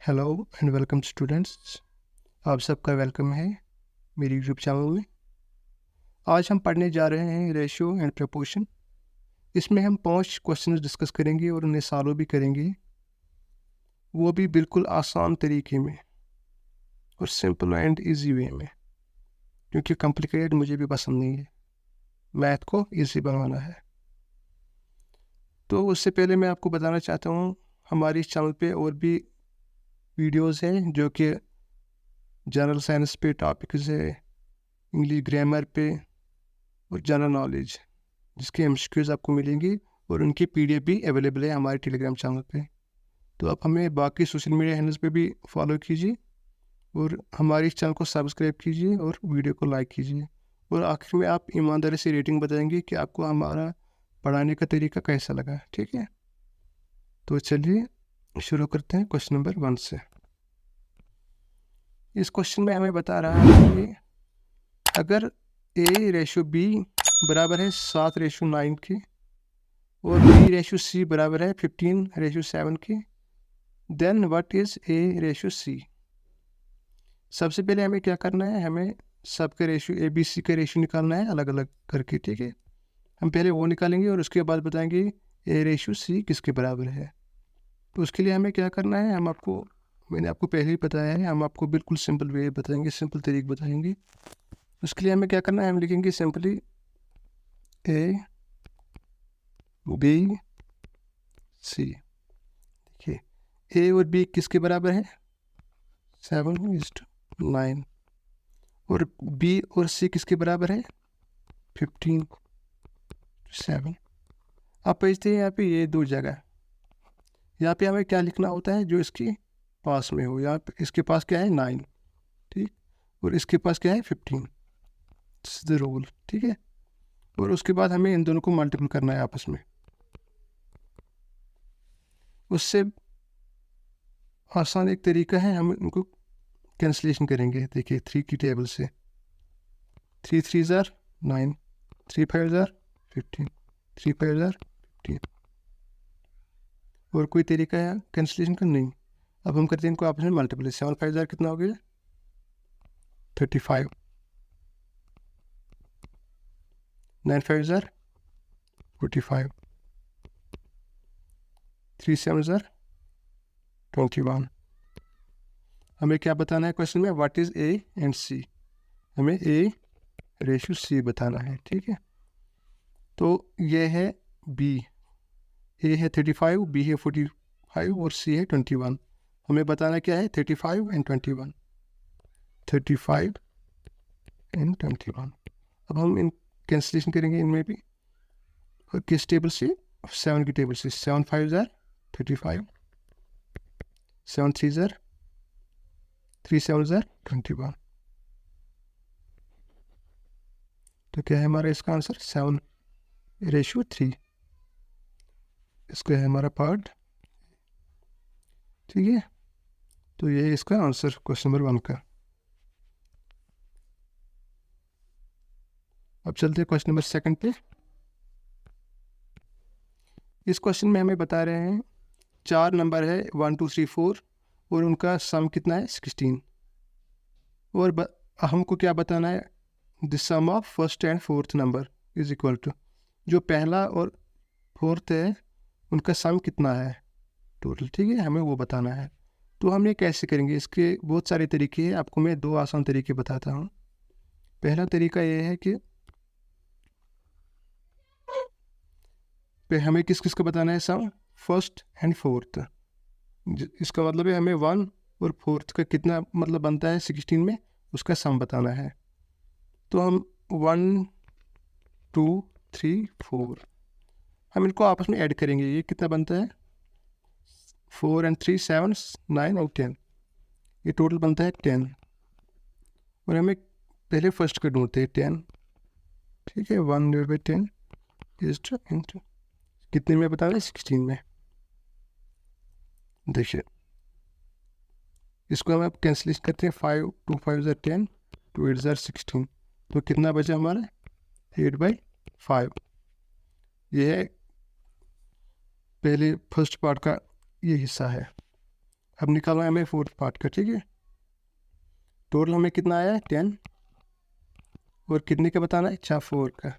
Hello and welcome students. आप सबका welcome है मेरी यूट्यूब चैनल में। आज हम पढ़ने जा रहे हैं रेशियो एंड प्रपोर्शन। इसमें हम 5 क्वेश्चंस डिस्कस करेंगे और उन्हें सॉल्व भी करेंगे, वो भी बिल्कुल आसान तरीके में और सिंपल एंड इजी वे में, क्योंकि कॉम्प्लिकेटेड मुझे भी पसंद नहीं है, मैथ को इजी बनवाना है। तो उससे पहले मैं आपको बताना चाहता हूँ हमारी इस चैनल पे और भी वीडियोज़ हैं जो कि जनरल साइंस पे टॉपिक्स है, इंग्लिश ग्रामर पे और जनरल नॉलेज, जिसके एमसीक्यूज़ आपको मिलेंगी और उनकी पीडीएफ भी अवेलेबल है हमारे टेलीग्राम चैनल पे। तो आप हमें बाकी सोशल मीडिया हैंडल्स पे भी फॉलो कीजिए और हमारे इस चैनल को सब्सक्राइब कीजिए और वीडियो को लाइक कीजिए। और आखिर में आप ईमानदारी से रेटिंग बताएंगे कि आपको हमारा पढ़ाने का तरीका कैसा लगा, ठीक है? तो चलिए शुरू करते हैं क्वेश्चन नंबर 1 से। इस क्वेश्चन में हमें बता रहा है कि अगर A/B बराबर है 7/9 के और B/C बराबर है 15/7 के, देन व्हाट इज़ A/C। सबसे पहले हमें क्या करना है, हमें सबके रेशियो ABC का रेशियो निकालना है अलग अलग करके, ठीक है? हम पहले वो निकालेंगे और उसके बाद बताएंगे A/C किसके बराबर है। तो उसके लिए हमें क्या करना है, मैंने आपको पहले ही बताया है, हम आपको बिल्कुल सिंपल वे बताएंगे, सिंपल तरीके बताएंगे। उसके लिए हमें क्या करना है, हम लिखेंगे सिंपली ABC। देखिए A और B किसके बराबर है, 7:9, और B और C किसके बराबर है, 15:7। आप भेजते हैं यहाँ पे ये दो जगह, यहाँ पे हमें क्या लिखना होता है जो इसके पास में हो। यहाँ पे इसके पास क्या है 9, ठीक, और इसके पास क्या है 15, दिस इज द रूल, ठीक है? और उसके बाद हमें इन दोनों को मल्टीपल करना है आपस में। उससे आसान एक तरीका है, हम इनको कैंसलेशन करेंगे। देखिए 3 की टेबल से 3 3 ज़ार 9, 3 5 ज़ार 15, 3 5 ज़ार 15। और कोई तरीका है कैंसलेशन का? नहीं। अब हम करते हैं इनको आपस में मल्टीपल। 7 5 ज़ार कितना हो गया, 35, 9 5 ज़ार 45, 3 7 ज़ार 21। हमें क्या बताना है क्वेश्चन में, what is A and C। हमें A/C बताना है, ठीक है? तो ये है B, A है 35, B है 45 और C है 21। हमें बताना क्या है, 35 एंड 21, 35 एंड 21। अब हम इन कैंसलेशन करेंगे इनमें भी, और किस टेबल से, 7 की टेबल से। 7 5 ज़ार 35, 7 3 ज़ार 3 7 ज़ार 21। तो क्या है हमारा इसका आंसर, 7/3। इसका है हमारा पार्ट, ठीक है? तो ये है इसका आंसर क्वेश्चन नंबर 1 का। अब चलते हैं क्वेश्चन नंबर 2 पे। इस क्वेश्चन में हमें बता रहे हैं 4 नंबर है 1 2 3 4 और उनका सम कितना है 16। और हमको क्या बताना है, the sum of first and fourth number is equal to, जो पहला और फोर्थ है उनका सम कितना है टोटल, ठीक है? हमें वो बताना है। तो हम ये कैसे करेंगे, इसके बहुत सारे तरीके हैं, आपको मैं 2 आसान तरीके बताता हूँ। पहला तरीका ये है कि हमें किस किस का बताना है सम, फर्स्ट एंड फोर्थ। इसका मतलब है हमें 1 और फोर्थ का कितना मतलब बनता है 16 में, उसका सम बताना है। तो हम 1 2 3 4 हम इनको आपस में ऐड करेंगे। ये कितना बनता है, 4 and 3 7 9 और 10, ये टोटल बनता है 10। और हमें पहले फर्स्ट का ढूंढते हैं 10, ठीक है? 1/10 इज टू इंटू कितने में बता रहे हैं, 16 में। देखिए इसको हम अब कैंसलेशन करते हैं, 5 2 5 ज़ार 10, 2 8 ज़ार 16। तो कितना बचा हमारा, 8/5। ये है पहले फर्स्ट पार्ट का ये हिस्सा है। अब निकालना है हमें फोर्थ पार्ट का, ठीक है। टोटल हमें कितना आया है 10, और कितने का बताना है, अच्छा 4 का,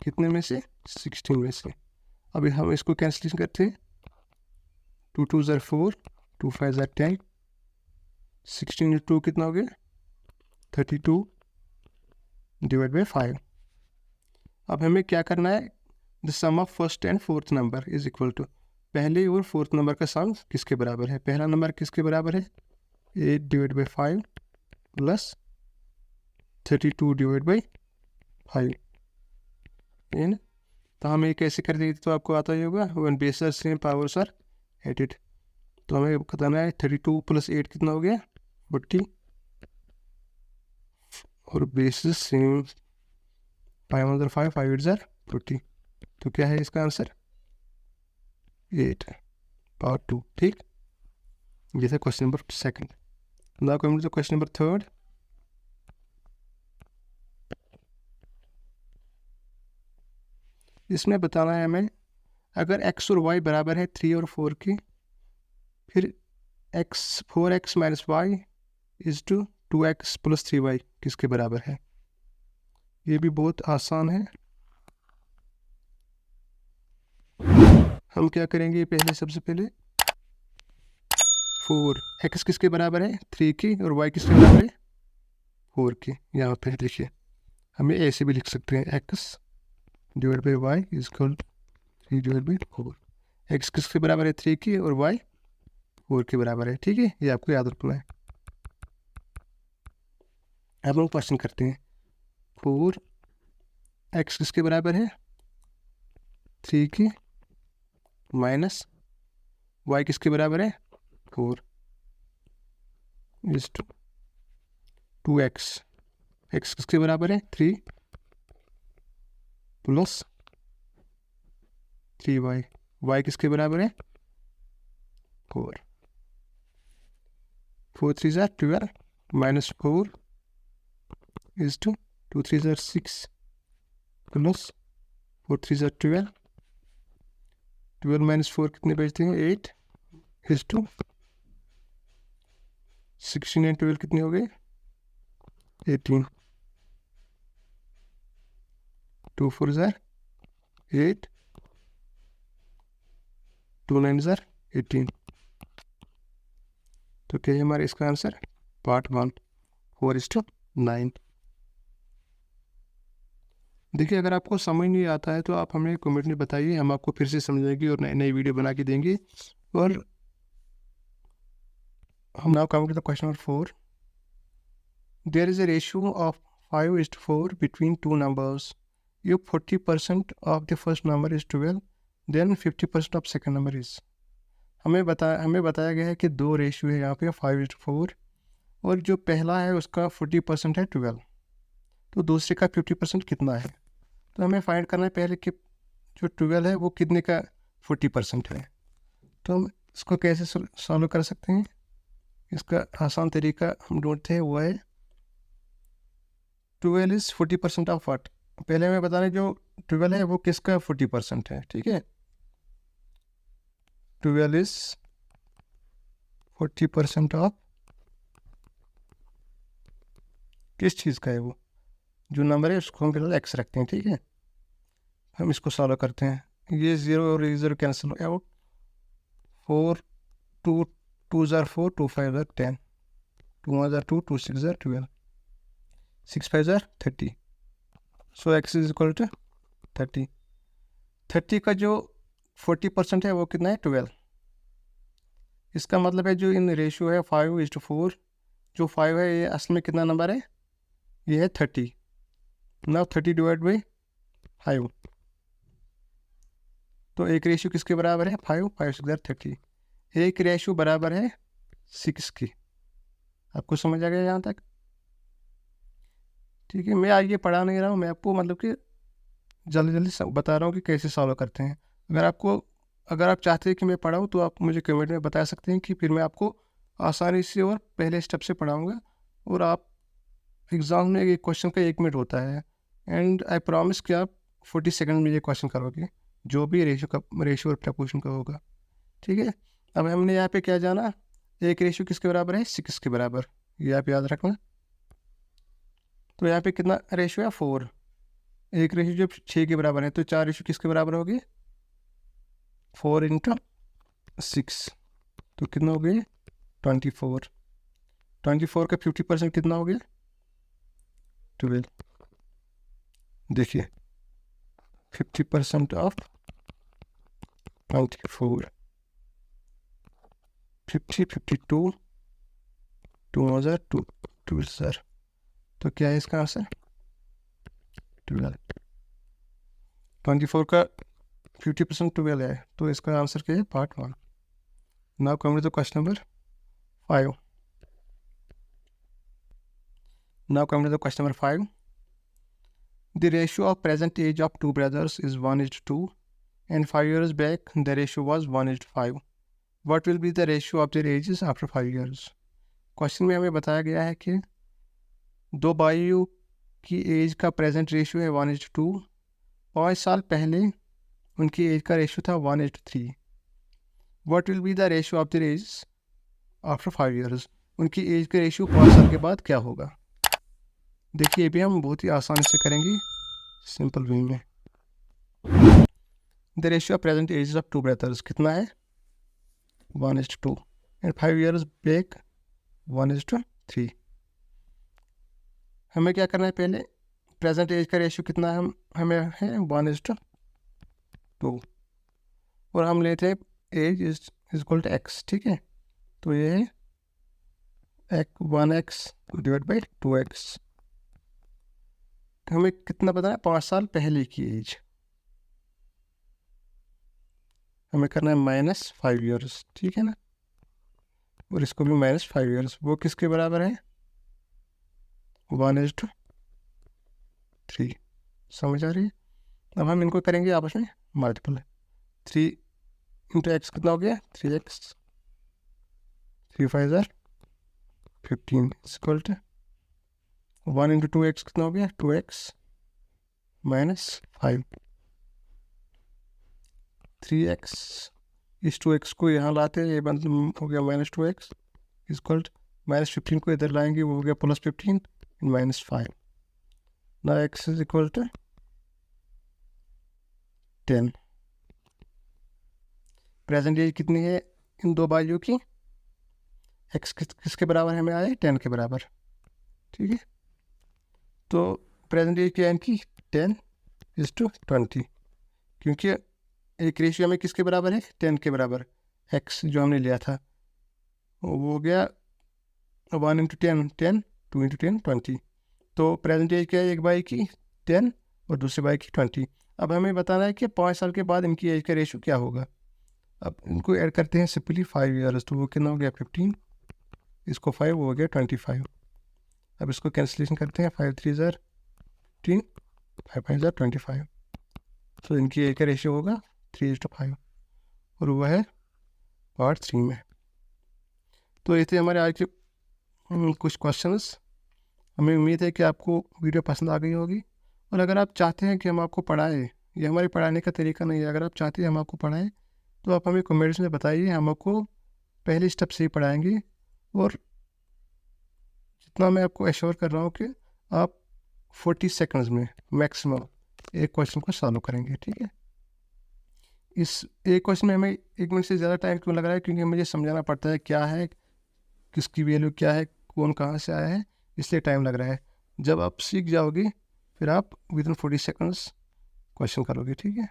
कितने में से 16 में से। अभी हम इसको कैंसिलेशन करते हैं, 2 2 ज़र 4, 2 5 ज़र 10, 16 इंटू 2 कितना हो गया 32 डिवाइड बाई 5। अब हमें क्या करना है, the sum of first and fourth number is equal to, पहले और फोर्थ नंबर का सम किसके बराबर है, पहला नंबर किसके बराबर है 8 divide by 5 plus 32 divide by 5, है ना। तो हम ये कैसे कर देंगे, तो आपको आता ही होगा, वन बेसर सेम पावर्स आर एडेड। तो हमें बताना है 32 प्लस 8 कितना हो गया 40, और बेसिस सेम 5 5 5 8 ज़र 40, तो क्या है इसका आंसर 8 पावर 2, ठीक। ये था question number second. Now coming to question number third. इसमें बताना है हमें, अगर x और y बराबर है 3 और 4 की, फिर 4x minus Y is to 2x plus 3y किसके बराबर है। ये भी बहुत आसान है। हम क्या करेंगे, पहले सबसे पहले 4x किसके बराबर है 3 की, और y किसके बराबर है 4 की। यहाँ पे देखिए हमें ऐसे भी लिख सकते हैं, x divide by Y is equal 3 divide by 4। X किसके बराबर है 3 की, और y 4 के बराबर है, ठीक है। ये आपको याद रखना है। अब हम क्वेश्चन करते हैं, 4x किसके बराबर है 3 की, माइनस y किसके बराबर है 4 इज टू 2x, x किसके बराबर है 3 प्लस 3y, y किसके बराबर है 4, 4 3 ज़र 12 माइनस 4 इज टू 2 3 ज़र 6 प्लस 4 3 ज़र 12, 12 माइनस 4 कितने बचते हैं 8 इज टू 16 एंड 12 कितने हो गए 18, 2 4 ज़र 8, 2 9 ज़र 18। तो क्या है हमारा इसका आंसर, पार्ट 1 4:9। देखिए अगर आपको समझ नहीं आता है तो आप हमें कमेंट में बताइए, हम आपको फिर से समझाएंगे और नई नई वीडियो बना के देंगे। और हम now coming to the question number 4। There is a ratio of 5:4 between two numbers. If 40% of the first number is 12, then 50% of second number is। हमें बताया गया है कि दो रेशियो है यहाँ पे 5:4, और जो पहला है उसका 40% है 12, तो दूसरे का 50% कितना है। तो हमें फाइंड करना है पहले कि जो 12 है वो कितने का 40% है। तो हम इसको कैसे सॉल्व कर सकते हैं, इसका आसान तरीका हम ढूंढते हैं, वो है 12 इज़ 40% ऑफ व्हाट। पहले हमें बताना जो 12 है वो किसका 40% है, ठीक है। 12 इज 40% ऑफ किस चीज़ का है, वो जो नंबर है उसको हम फिलहाल एक्स रखते हैं, ठीक है। हम इसको सॉल्व करते हैं, ये 0 और 0 कैंसिल आउट, 4 2 2 ज़र 4, 2 5 ज़र 10, 2 1 ज़र 2, 2 6 ज़र 12, 6 5 ज़र 30। So X is equal to 30। 30 का जो 40% है वो कितना है 12। इसका मतलब है जो इन रेशियो है 5:4, जो 5 है ये असल में कितना नंबर है, ये है 30। नाउ 30 डिवाइड बाई 5, तो एक रेशियो किसके बराबर है 5 5 6 30। एक रेशियो बराबर है 6 की। आपको समझ आ गया यहाँ तक, ठीक है। मैं आगे पढ़ा नहीं रहा हूँ, मैं आपको मतलब कि जल्दी जल्दी बता रहा हूँ कि कैसे सॉल्व करते हैं। अगर आप चाहते हैं कि मैं पढ़ाऊँ तो आप मुझे कमेंट में बता सकते हैं कि फिर मैं आपको आसानी से और पहले स्टेप से पढ़ाऊँगा। और आप एग्ज़ाम में एक क्वेश्चन का 1 मिनट होता है, एंड आई प्रॉमिस कि आप 40 सेकंड में ये क्वेश्चन करोगे, जो भी रेशियो और प्रपोर्शन का होगा, ठीक है। अब हमने यहाँ पे क्या जाना, एक रेशियो किसके बराबर है, 6 के बराबर, ये आप याद रखना। तो यहाँ पे कितना रेशियो है, 4। एक रेशियो जब 6 के बराबर है तो 4 रेशियो किसके बराबर होगी, 4 इंटू 6, तो कितना हो गया 24। 24 का 50% कितना हो गया 12। देखिए 50% ऑफ 24, 50, 52, 2000, 12,000, तो क्या है इसका आंसर 12। 24 का 50% 12 है, तो इसका आंसर क्या है, part 1। Now come to question number 5। Now come to the question number 5. The ratio of present age of two brothers is 1:2, and 5 years back the ratio was 1:5. What will be the ratio of their ages after 5 years? Question में हमें बताया गया है कि दो भाइयों की as का प्रेजेंट रेशियो है 1:2। 5 साल पहले उनकी एज का रेशियो था 1:3। What will be the ratio of their ages after 5 years? उनकी एज का रेशियो 5 साल के बाद क्या होगा। देखिए ये भी हम बहुत ही आसानी से करेंगे सिंपल वे में। The ratio of present age of two brothers कितना है 1:2, एंड 5 years बैक 1:3। हमें क्या करना है, पहले प्रेजेंट एज का रेशियो कितना है, हमें है 1:2, और हम लेते हैं age is equal to X, ठीक है। तो ये है 1x डिवाइड बाई 2x। हमें कितना पता है, 5 साल पहले की एज, हमें करना है -5 years, ठीक है ना, और इसको भी -5 years। वो किसके बराबर है 1:3। समझ आ रही है। अब हम इनको करेंगे आपस में मल्टीपल। 3 इंटू एक्स कितना हो गया 3x, 3 5 jar 15 equal to 1 into 2x कितना हो गया 2x -5। 3x, इस 2x को यहाँ लाते हैं, ये बंद हो गया -2x इक्वल टू -15 को इधर लाएंगे, वो हो गया +15 -5। ना x is equal to 10। Present age कितनी है इन दो भाइयों की, x किसके बराबर हमें आया 10 के बराबर, ठीक है। तो प्रेजेंट एज क्या है इनकी 10:20, क्योंकि एक रेशियो में किसके बराबर है 10 के बराबर, x जो हमने लिया था वो हो गया 1 इंटू 10 10, 2 इंटू 10 20। तो प्रेजेंट एज क्या है एक भाई की 10 और दूसरे भाई की 20। अब हमें बताना है कि 5 साल के बाद इनकी एज का रेशियो क्या होगा। अब इनको ऐड करते हैं सिंपली 5 years, तो वो कितना हो गया 15, इसको 5 हो गया 25। अब इसको कैंसिलेशन करते हैं, 5 3 जार 15, 5 5 जार 25। तो इनकी एज का रेशियो होगा 3:5, और वह है पार्ट 3 में। तो ये थे हमारे आज के कुछ क्वेश्चंस। हमें उम्मीद है कि आपको वीडियो पसंद आ गई होगी, और अगर आप चाहते हैं कि हम आपको पढ़ाएं, ये हमारे पढ़ाने का तरीका नहीं है, अगर आप चाहते हैं हम आपको पढ़ाएं तो आप हमें कमेंट्स में बताइए, हम आपको पहले स्टेप से ही पढ़ाएंगे। और जितना मैं आपको एश्योर कर रहा हूँ कि आप 40 सेकंड्स में मैक्सिमम एक क्वेश्चन को सॉल्व करेंगे, ठीक है। इस एक क्वेश्चन में हमें 1 मिनट से ज़्यादा टाइम क्यों लग रहा है, क्योंकि मुझे समझाना पड़ता है क्या है, किसकी वैल्यू क्या है, कौन कहाँ से आया है, इसलिए टाइम लग रहा है। जब आप सीख जाओगे फिर आप विदिन 40 सेकंड्स क्वेश्चन करोगे, ठीक है।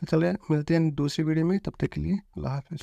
तो चलिए मिलते हैं दूसरी वीडियो में, तब तक के लिए अल्लाह हाफिज़।